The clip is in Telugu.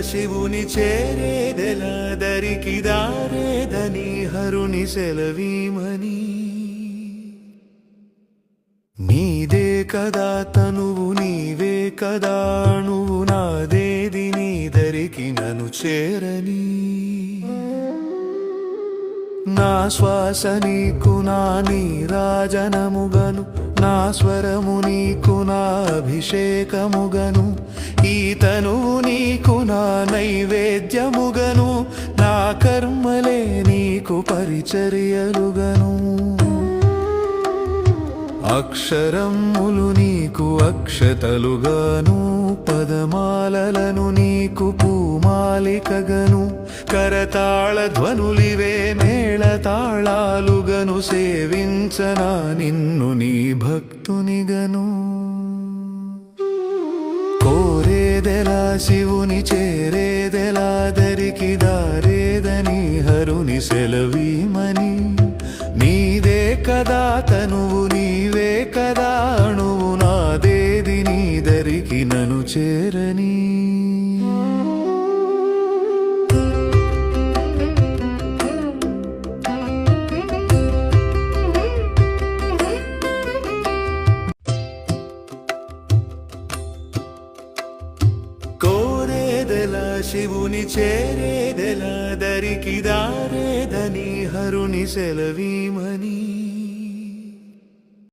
శివుని చేరేదెలా దరికి దారేదని హరుని సెలవీమని నీదే కదా తనువు నీవే కదా నువ్వు నాదేది నీ దరికి నన్ను చేరని నా శ్వాస నీకు నా నీరాజనముగను నా స్వరము నీకు నా అభిషేకముగను ఈ తనువు నీకు నా నైవేద్యముగను నా కర్మలే నీకు పరిచర్యలుగను అక్షరములు నీకు అక్షతలుగాను పదమాలలను నీకు పూమాలికగను కరతాళ ధ్వనులివే మేళతాళాలుగను సేవించనా నిన్ను నీ భక్తునిగను కోరేదెలా శివుని చేరేదెలా దరికి దారేదని హరుని సెలవీమని నీదే కదా తనువు నీవే కదా అణువు నాదేది నీ దరికి నన్ను చేరని కోరేదెలా శివుని చేరేదెలా దరికి దారేదని హరుని సెలవీమని